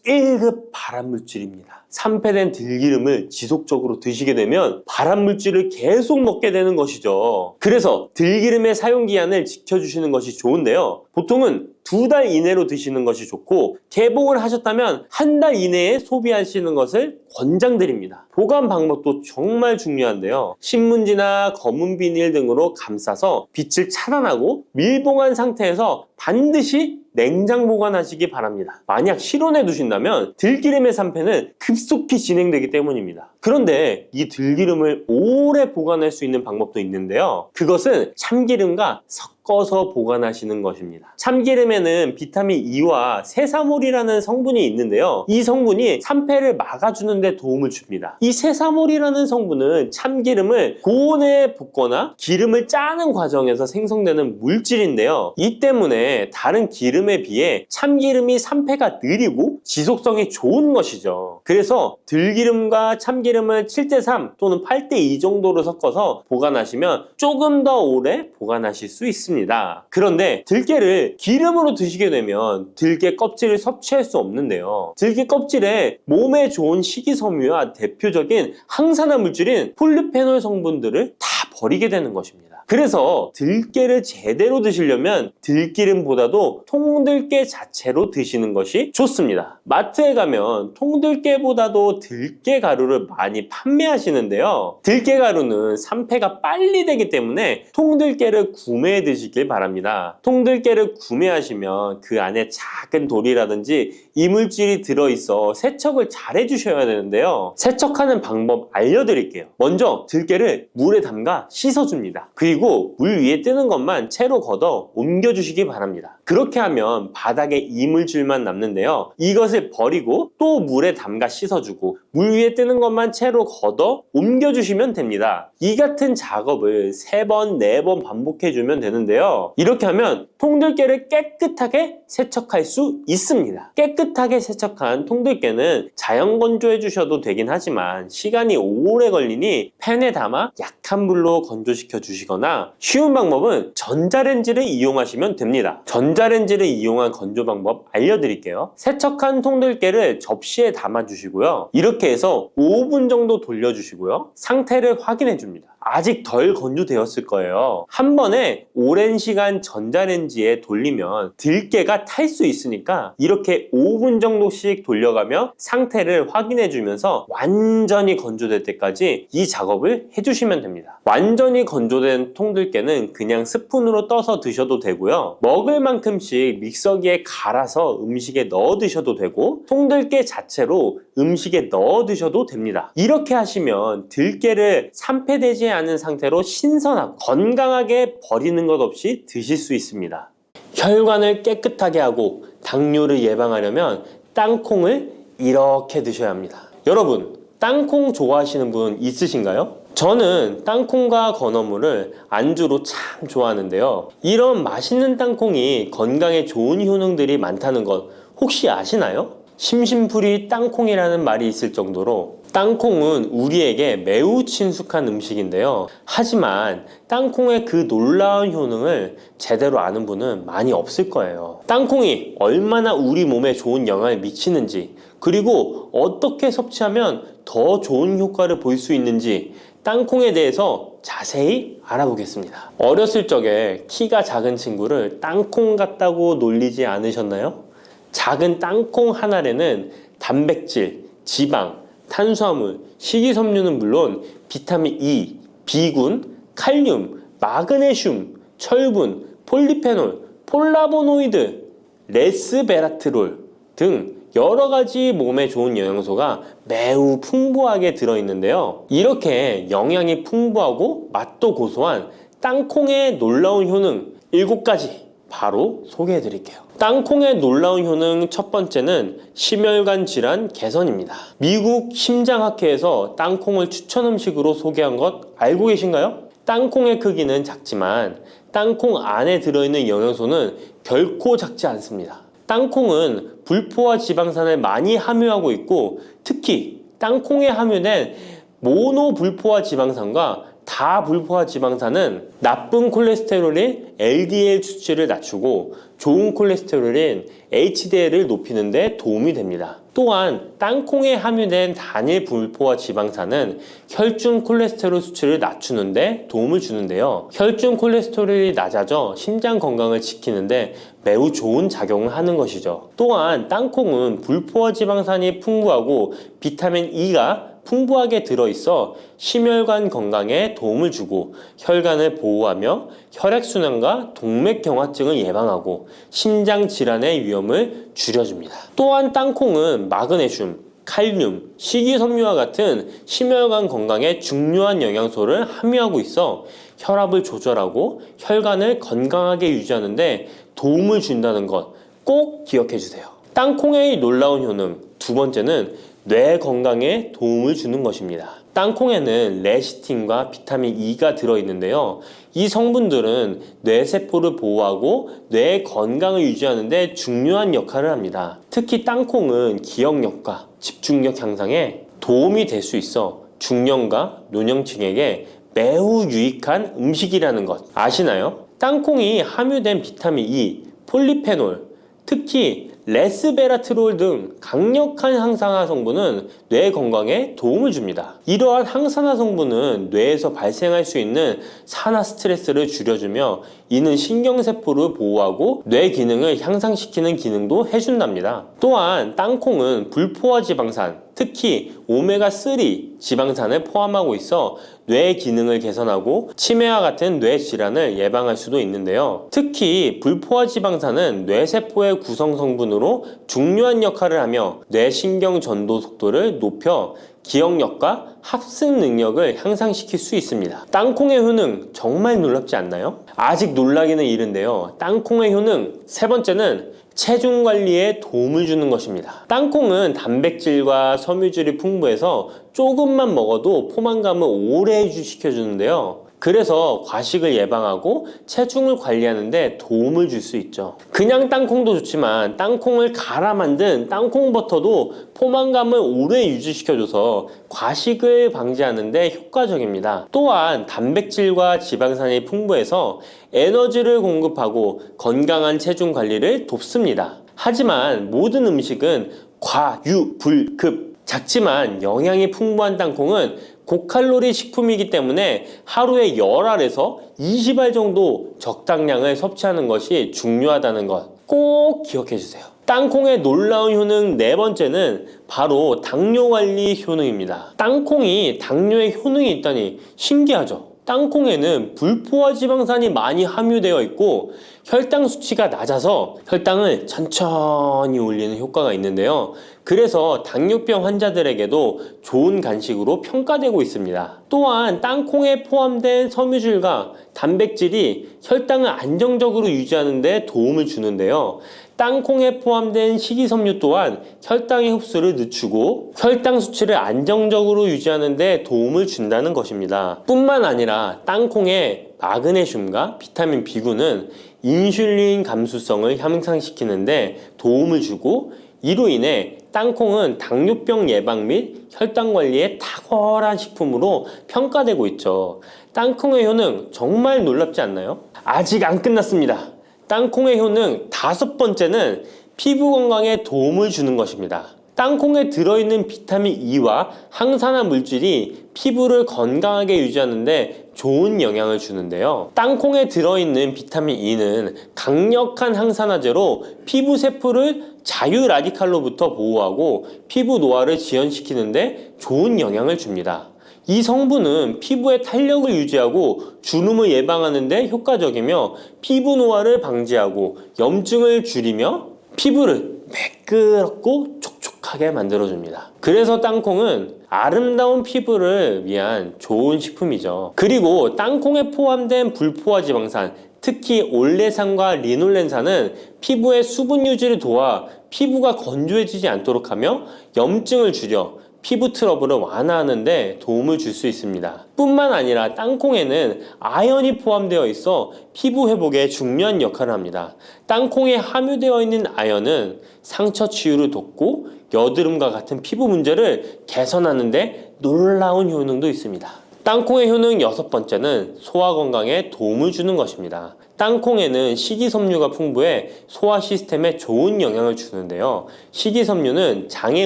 1급 발암물질입니다. 산패된 들기름을 지속적으로 드시게 되면 발암물질을 계속 먹게 되는 것이죠. 그래서 들기름의 사용기한을 지켜주시는 것이 좋은데요. 보통은 2달 이내로 드시는 것이 좋고, 개봉을 하셨다면 1달 이내에 소비하시는 것을 권장드립니다. 보관 방법도 정말 중요한데요. 신문지나 검은 비닐 등으로 감싸서 빛을 차단하고 밀봉한 상태에서 반드시 냉장 보관하시기 바랍니다. 만약 실온에 두신다면 들기름의 산패는 급속히 진행되기 때문입니다. 그런데 이 들기름을 오래 보관할 수 있는 방법도 있는데요. 그것은 참기름과 섞어서 보관하시는 것입니다. 참기름에는 비타민 E와 세사몰이라는 성분이 있는데요. 이 성분이 산패를 막아주는 데 도움을 줍니다. 이 세사몰이라는 성분은 참기름을 고온에 볶거나 기름을 짜는 과정에서 생성되는 물질인데요. 이 때문에 다른 기름에 비해 참기름이 산패가 느리고 지속성이 좋은 것이죠. 그래서 들기름과 참기름을 7:3 또는 8:2 정도로 섞어서 보관하시면 조금 더 오래 보관하실 수 있습니다. 그런데 들깨를 기름으로 드시게 되면 들깨 껍질을 섭취할 수 없는데요. 들깨 껍질에 몸에 좋은 식이섬유와 대표적인 항산화 물질인 폴리페놀 성분들을 다 버리게 되는 것입니다. 그래서 들깨를 제대로 드시려면 들기름보다도 통들깨 자체로 드시는 것이 좋습니다. 마트에 가면 통들깨보다도 들깨 가루를 많이 판매하시는데요. 들깨 가루는 산패가 빨리 되기 때문에 통들깨를 구매해 드시길 바랍니다. 통들깨를 구매하시면 그 안에 작은 돌이라든지 이물질이 들어있어 세척을 잘 해주셔야 되는데요. 세척하는 방법 알려드릴게요. 먼저 들깨를 물에 담가 씻어줍니다. 그리고 물 위에 뜨는 것만 채로 걷어 옮겨주시기 바랍니다. 그렇게 하면 바닥에 이물질만 남는데요. 이것을 버리고 또 물에 담가 씻어주고 물 위에 뜨는 것만 채로 걷어 옮겨주시면 됩니다. 이 같은 작업을 3번, 4번 반복해주면 되는데요. 이렇게 하면 통들깨를 깨끗하게 세척할 수 있습니다. 깨끗하게 세척한 통들깨는 자연 건조해 주셔도 되긴 하지만 시간이 오래 걸리니 팬에 담아 약한 불로 건조시켜 주시거나, 쉬운 방법은 전자레인지를 이용하시면 됩니다. 전자레인지를 이용한 건조 방법 알려드릴게요. 세척한 통들깨를 접시에 담아 주시고요. 이렇게 해서 5분 정도 돌려주시고요. 상태를 확인해 줍니다. 아직 덜 건조되었을 거예요. 한 번에 오랜 시간 전자레인지에 돌리면 들깨가 탈 수 있으니까 이렇게 5분 정도씩 돌려가며 상태를 확인해 주면서 완전히 건조될 때까지 이 작업을 해주시면 됩니다. 완전히 건조된 통들깨는 그냥 스푼으로 떠서 드셔도 되고요. 먹을 만큼씩 믹서기에 갈아서 음식에 넣어 드셔도 되고, 통들깨 자체로 음식에 넣어 드셔도 됩니다. 이렇게 하시면 들깨를 산패되지 않은 상태로 신선하고 건강하게 버리는 것 없이 드실 수 있습니다. 혈관을 깨끗하게 하고 당뇨를 예방하려면 땅콩을 이렇게 드셔야 합니다. 여러분, 땅콩 좋아하시는 분 있으신가요? 저는 땅콩과 건어물을 안주로 참 좋아하는데요. 이런 맛있는 땅콩이 건강에 좋은 효능들이 많다는 것 혹시 아시나요? 심심풀이 땅콩이라는 말이 있을 정도로 땅콩은 우리에게 매우 친숙한 음식인데요. 하지만 땅콩의 그 놀라운 효능을 제대로 아는 분은 많이 없을 거예요. 땅콩이 얼마나 우리 몸에 좋은 영향을 미치는지, 그리고 어떻게 섭취하면 더 좋은 효과를 볼 수 있는지 땅콩에 대해서 자세히 알아보겠습니다. 어렸을 적에 키가 작은 친구를 땅콩 같다고 놀리지 않으셨나요? 작은 땅콩 한 알에는 단백질, 지방, 탄수화물, 식이섬유는 물론 비타민 E, B군, 칼륨, 마그네슘, 철분, 폴리페놀, 폴라보노이드, 레스베라트롤 등 여러 가지 몸에 좋은 영양소가 매우 풍부하게 들어있는데요. 이렇게 영양이 풍부하고 맛도 고소한 땅콩의 놀라운 효능 7가지 바로 소개해 드릴게요. 땅콩의 놀라운 효능 첫 번째는 심혈관 질환 개선입니다. 미국 심장학회에서 땅콩을 추천 음식으로 소개한 것 알고 계신가요? 땅콩의 크기는 작지만 땅콩 안에 들어있는 영양소는 결코 작지 않습니다. 땅콩은 불포화 지방산을 많이 함유하고 있고, 특히 땅콩에 함유된 모노불포화 지방산과 다불포화 지방산은 나쁜 콜레스테롤인 LDL 수치를 낮추고 좋은 콜레스테롤인 HDL을 높이는 데 도움이 됩니다. 또한 땅콩에 함유된 단일 불포화 지방산은 혈중 콜레스테롤 수치를 낮추는 데 도움을 주는데요. 혈중 콜레스테롤이 낮아져 심장 건강을 지키는데 매우 좋은 작용을 하는 것이죠. 또한 땅콩은 불포화 지방산이 풍부하고 비타민 E가 풍부하게 들어있어 심혈관 건강에 도움을 주고 혈관을 보호하며 혈액순환과 동맥경화증을 예방하고 심장 질환의 위험을 줄여줍니다. 또한 땅콩은 마그네슘, 칼륨, 식이섬유와 같은 심혈관 건강에 중요한 영양소를 함유하고 있어 혈압을 조절하고 혈관을 건강하게 유지하는 데 도움을 준다는 것 꼭 기억해 주세요. 땅콩의 놀라운 효능 두 번째는 뇌 건강에 도움을 주는 것입니다. 땅콩에는 레시틴과 비타민 E가 들어있는데요. 이 성분들은 뇌세포를 보호하고 뇌 건강을 유지하는 데 중요한 역할을 합니다. 특히 땅콩은 기억력과 집중력 향상에 도움이 될 수 있어 중년과 노년층에게 매우 유익한 음식이라는 것 아시나요? 땅콩이 함유된 비타민 E, 폴리페놀, 특히 레스베라트롤 등 강력한 항산화 성분은 뇌 건강에 도움을 줍니다. 이러한 항산화 성분은 뇌에서 발생할 수 있는 산화 스트레스를 줄여주며 이는 신경세포를 보호하고 뇌 기능을 향상시키는 기능도 해준답니다. 또한 땅콩은 불포화 지방산, 특히 오메가3 지방산을 포함하고 있어 뇌 기능을 개선하고 치매와 같은 뇌 질환을 예방할 수도 있는데요. 특히 불포화 지방산은 뇌세포의 구성 성분으로 중요한 역할을 하며 뇌신경 전도 속도를 높여 기억력과 합승 능력을 향상시킬 수 있습니다. 땅콩의 효능 정말 놀랍지 않나요? 아직 놀라기는 이른데요. 땅콩의 효능 세 번째는 체중 관리에 도움을 주는 것입니다. 땅콩은 단백질과 섬유질이 풍부해서 조금만 먹어도 포만감을 오래 유지시켜주는데요. 그래서 과식을 예방하고 체중을 관리하는 데 도움을 줄 수 있죠. 그냥 땅콩도 좋지만 땅콩을 갈아 만든 땅콩 버터도 포만감을 오래 유지시켜줘서 과식을 방지하는 데 효과적입니다. 또한 단백질과 지방산이 풍부해서 에너지를 공급하고 건강한 체중 관리를 돕습니다. 하지만 모든 음식은 과유불급, 작지만 영양이 풍부한 땅콩은 고칼로리 식품이기 때문에 하루에 10알에서 20알 정도 적당량을 섭취하는 것이 중요하다는 것 꼭 기억해 주세요. 땅콩의 놀라운 효능 네 번째는 바로 당뇨 관리 효능입니다. 땅콩이 당뇨에 효능이 있다니 신기하죠? 땅콩에는 불포화 지방산이 많이 함유되어 있고 혈당 수치가 낮아서 혈당을 천천히 올리는 효과가 있는데요. 그래서 당뇨병 환자들에게도 좋은 간식으로 평가되고 있습니다. 또한 땅콩에 포함된 섬유질과 단백질이 혈당을 안정적으로 유지하는 데 도움을 주는데요. 땅콩에 포함된 식이섬유 또한 혈당의 흡수를 늦추고 혈당 수치를 안정적으로 유지하는 데 도움을 준다는 것입니다. 뿐만 아니라 땅콩의 마그네슘과 비타민 B군은 인슐린 감수성을 향상시키는 데 도움을 주고 이로 인해 땅콩은 당뇨병 예방 및 혈당 관리에 탁월한 식품으로 평가되고 있죠. 땅콩의 효능 정말 놀랍지 않나요? 아직 안 끝났습니다. 땅콩의 효능 5번째는 피부 건강에 도움을 주는 것입니다. 땅콩에 들어있는 비타민 E와 항산화 물질이 피부를 건강하게 유지하는데 좋은 영향을 주는데요. 땅콩에 들어있는 비타민 E는 강력한 항산화제로 피부 세포를 자유 라디칼로부터 보호하고 피부 노화를 지연시키는데 좋은 영향을 줍니다. 이 성분은 피부의 탄력을 유지하고 주름을 예방하는 데 효과적이며 피부 노화를 방지하고 염증을 줄이며 피부를 매끄럽고 촉촉하게 만들어줍니다. 그래서 땅콩은 아름다운 피부를 위한 좋은 식품이죠. 그리고 땅콩에 포함된 불포화 지방산, 특히 올레산과 리놀렌산은 피부의 수분 유지를 도와 피부가 건조해지지 않도록 하며 염증을 줄여 피부 트러블을 완화하는 데 도움을 줄 수 있습니다. 뿐만 아니라 땅콩에는 아연이 포함되어 있어 피부 회복에 중요한 역할을 합니다. 땅콩에 함유되어 있는 아연은 상처 치유를 돕고 여드름과 같은 피부 문제를 개선하는 데 놀라운 효능도 있습니다. 땅콩의 효능 6번째는 소화 건강에 도움을 주는 것입니다. 땅콩에는 식이섬유가 풍부해 소화 시스템에 좋은 영향을 주는데요. 식이섬유는 장의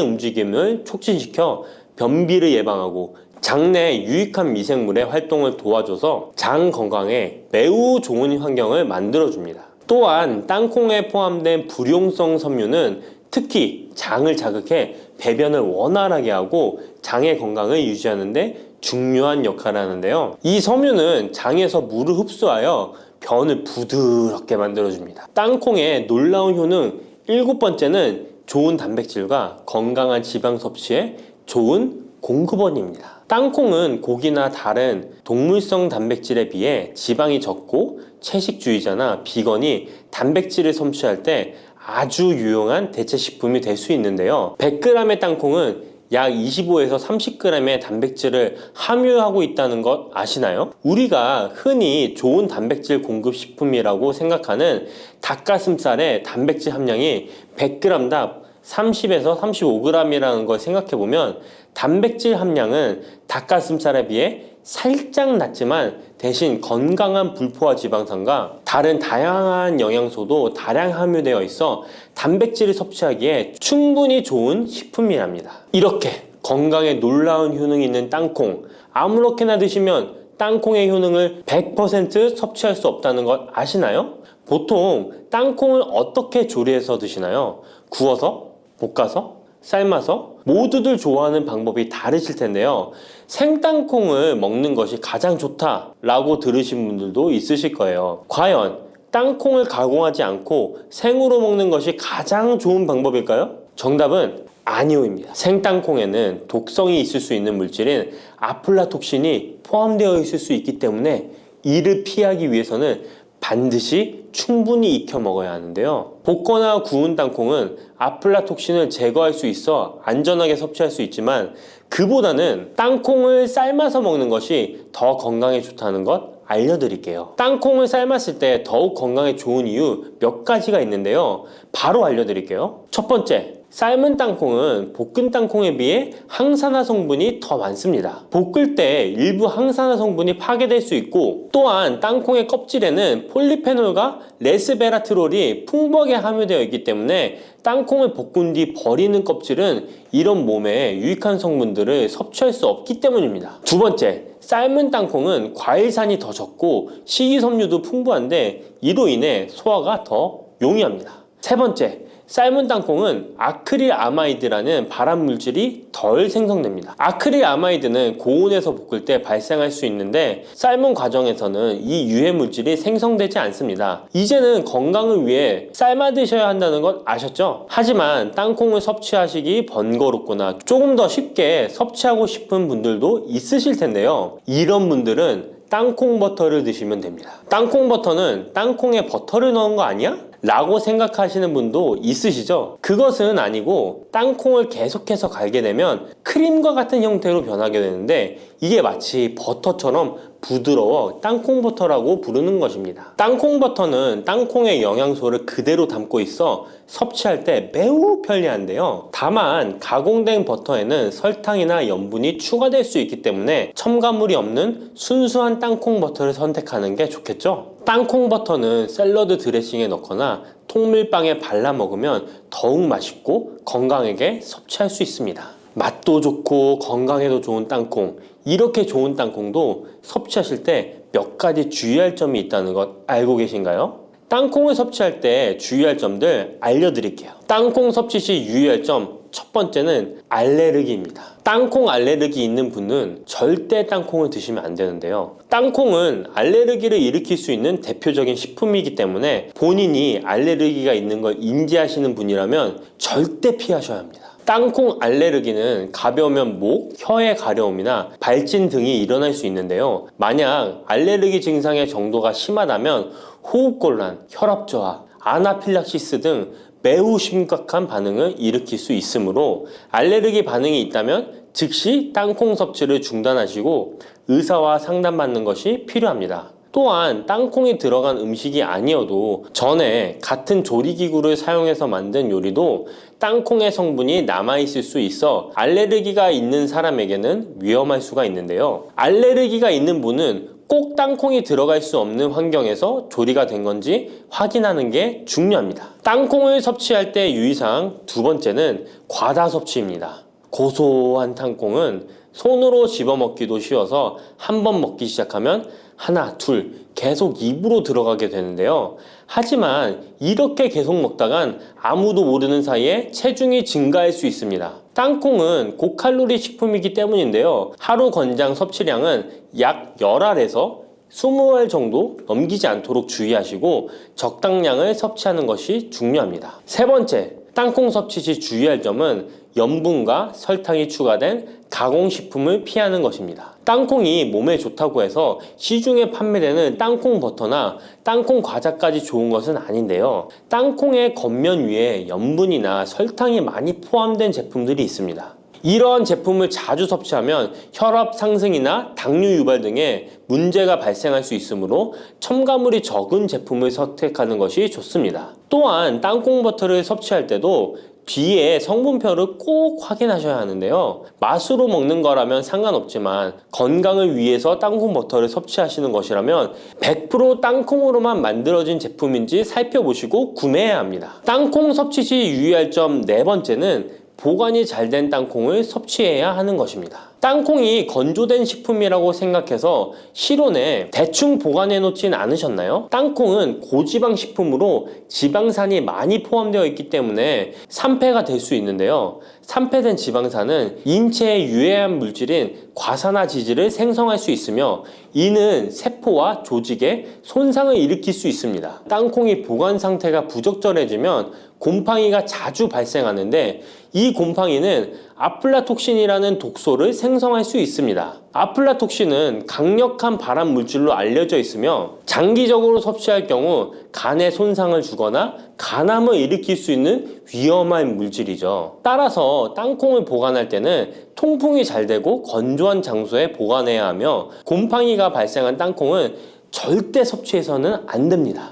움직임을 촉진시켜 변비를 예방하고 장내 유익한 미생물의 활동을 도와줘서 장 건강에 매우 좋은 환경을 만들어줍니다. 또한 땅콩에 포함된 불용성 섬유는 특히 장을 자극해 배변을 원활하게 하고 장의 건강을 유지하는 데 중요한 역할을 하는데요. 이 섬유는 장에서 물을 흡수하여 변을 부드럽게 만들어줍니다. 땅콩의 놀라운 효능 7번째는 좋은 단백질과 건강한 지방 섭취에 좋은 공급원입니다. 땅콩은 고기나 다른 동물성 단백질에 비해 지방이 적고 채식주의자나 비건이 단백질을 섭취할 때 아주 유용한 대체식품이 될 수 있는데요. 100g의 땅콩은 약 25에서 30g의 단백질을 함유하고 있다는 것 아시나요? 우리가 흔히 좋은 단백질 공급 식품이라고 생각하는 닭가슴살의 단백질 함량이 100g당 30에서 35g이라는 걸 생각해보면 단백질 함량은 닭가슴살에 비해 살짝 낮지만 대신 건강한 불포화 지방산과 다른 다양한 영양소도 다량 함유되어 있어 단백질을 섭취하기에 충분히 좋은 식품이랍니다. 이렇게 건강에 놀라운 효능이 있는 땅콩, 아무렇게나 드시면 땅콩의 효능을 100% 섭취할 수 없다는 것 아시나요? 보통 땅콩을 어떻게 조리해서 드시나요? 구워서? 볶아서? 삶아서? 모두들 좋아하는 방법이 다르실 텐데요. 생땅콩을 먹는 것이 가장 좋다라고 들으신 분들도 있으실 거예요. 과연 땅콩을 가공하지 않고 생으로 먹는 것이 가장 좋은 방법일까요? 정답은 아니오입니다. 생땅콩에는 독성이 있을 수 있는 물질인 아플라톡신이 포함되어 있을 수 있기 때문에 이를 피하기 위해서는 반드시 충분히 익혀 먹어야 하는데요. 볶거나 구운 땅콩은 아플라톡신을 제거할 수 있어 안전하게 섭취할 수 있지만 그보다는 땅콩을 삶아서 먹는 것이 더 건강에 좋다는 것 알려드릴게요. 땅콩을 삶았을 때 더욱 건강에 좋은 이유 몇 가지가 있는데요. 바로 알려드릴게요. 첫 번째, 삶은 땅콩은 볶은 땅콩에 비해 항산화 성분이 더 많습니다. 볶을 때 일부 항산화 성분이 파괴될 수 있고 또한 땅콩의 껍질에는 폴리페놀과 레스베라트롤이 풍부하게 함유되어 있기 때문에 땅콩을 볶은 뒤 버리는 껍질은 이런 몸에 유익한 성분들을 섭취할 수 없기 때문입니다. 두 번째, 삶은 땅콩은 과일산이 더 적고 식이섬유도 풍부한데 이로 인해 소화가 더 용이합니다. 세 번째, 삶은 땅콩은 아크릴아마이드라는 발암 물질이 덜 생성됩니다. 아크릴아마이드는 고온에서 볶을 때 발생할 수 있는데 삶은 과정에서는 이 유해 물질이 생성되지 않습니다. 이제는 건강을 위해 삶아 드셔야 한다는 것 아셨죠? 하지만 땅콩을 섭취하시기 번거롭거나 조금 더 쉽게 섭취하고 싶은 분들도 있으실 텐데요. 이런 분들은 땅콩 버터를 드시면 됩니다. 땅콩 버터는 땅콩에 버터를 넣은 거 아니야? 라고 생각하시는 분도 있으시죠? 그것은 아니고 땅콩을 계속해서 갈게 되면 크림과 같은 형태로 변하게 되는데 이게 마치 버터처럼 부드러워 땅콩 버터라고 부르는 것입니다. 땅콩 버터는 땅콩의 영양소를 그대로 담고 있어 섭취할 때 매우 편리한데요. 다만 가공된 버터에는 설탕이나 염분이 추가될 수 있기 때문에 첨가물이 없는 순수한 땅콩 버터를 선택하는 게 좋겠죠. 땅콩 버터는 샐러드 드레싱에 넣거나 통밀빵에 발라 먹으면 더욱 맛있고 건강하게 섭취할 수 있습니다. 맛도 좋고 건강에도 좋은 땅콩, 이렇게 좋은 땅콩도 섭취하실 때 몇 가지 주의할 점이 있다는 것 알고 계신가요? 땅콩을 섭취할 때 주의할 점들 알려드릴게요. 땅콩 섭취 시 유의할 점 첫 번째는 알레르기입니다. 땅콩 알레르기 있는 분은 절대 땅콩을 드시면 안 되는데요. 땅콩은 알레르기를 일으킬 수 있는 대표적인 식품이기 때문에 본인이 알레르기가 있는 걸 인지하시는 분이라면 절대 피하셔야 합니다. 땅콩 알레르기는 가벼우면 목, 혀의 가려움이나 발진 등이 일어날 수 있는데요. 만약 알레르기 증상의 정도가 심하다면 호흡곤란, 혈압저하, 아나필락시스 등 매우 심각한 반응을 일으킬 수 있으므로 알레르기 반응이 있다면 즉시 땅콩 섭취를 중단하시고 의사와 상담받는 것이 필요합니다. 또한 땅콩이 들어간 음식이 아니어도 전에 같은 조리기구를 사용해서 만든 요리도 땅콩의 성분이 남아있을 수 있어 알레르기가 있는 사람에게는 위험할 수가 있는데요. 알레르기가 있는 분은 꼭 땅콩이 들어갈 수 없는 환경에서 조리가 된 건지 확인하는 게 중요합니다. 땅콩을 섭취할 때 유의사항 두 번째는 과다 섭취입니다. 고소한 땅콩은 손으로 집어먹기도 쉬워서 한 번 먹기 시작하면 하나, 둘 계속 입으로 들어가게 되는데요. 하지만 이렇게 계속 먹다간 아무도 모르는 사이에 체중이 증가할 수 있습니다. 땅콩은 고칼로리 식품이기 때문인데요. 하루 권장 섭취량은 약 10알에서 20알 정도 넘기지 않도록 주의하시고 적당량을 섭취하는 것이 중요합니다. 세 번째, 땅콩 섭취 시 주의할 점은 염분과 설탕이 추가된 가공식품을 피하는 것입니다. 땅콩이 몸에 좋다고 해서 시중에 판매되는 땅콩 버터나 땅콩 과자까지 좋은 것은 아닌데요. 땅콩의 겉면 위에 염분이나 설탕이 많이 포함된 제품들이 있습니다. 이러한 제품을 자주 섭취하면 혈압 상승이나 당뇨 유발 등의 문제가 발생할 수 있으므로 첨가물이 적은 제품을 선택하는 것이 좋습니다. 또한 땅콩 버터를 섭취할 때도 뒤에 성분표를 꼭 확인하셔야 하는데요. 맛으로 먹는 거라면 상관없지만 건강을 위해서 땅콩 버터를 섭취하시는 것이라면 100% 땅콩으로만 만들어진 제품인지 살펴보시고 구매해야 합니다. 땅콩 섭취 시 유의할 점 네 번째는 보관이 잘 된 땅콩을 섭취해야 하는 것입니다. 땅콩이 건조된 식품이라고 생각해서 실온에 대충 보관해 놓진 않으셨나요? 땅콩은 고지방 식품으로 지방산이 많이 포함되어 있기 때문에 산패가 될 수 있는데요. 산패된 지방산은 인체에 유해한 물질인 과산화지질을 생성할 수 있으며 이는 세포와 조직에 손상을 일으킬 수 있습니다. 땅콩이 보관 상태가 부적절해지면 곰팡이가 자주 발생하는데 이 곰팡이는 아플라톡신이라는 독소를 생성할 수 있습니다. 아플라톡신은 강력한 발암 물질로 알려져 있으며 장기적으로 섭취할 경우 간에 손상을 주거나 간암을 일으킬 수 있는 위험한 물질이죠. 따라서 땅콩을 보관할 때는 통풍이 잘 되고 건조한 장소에 보관해야 하며 곰팡이가 발생한 땅콩은 절대 섭취해서는 안 됩니다.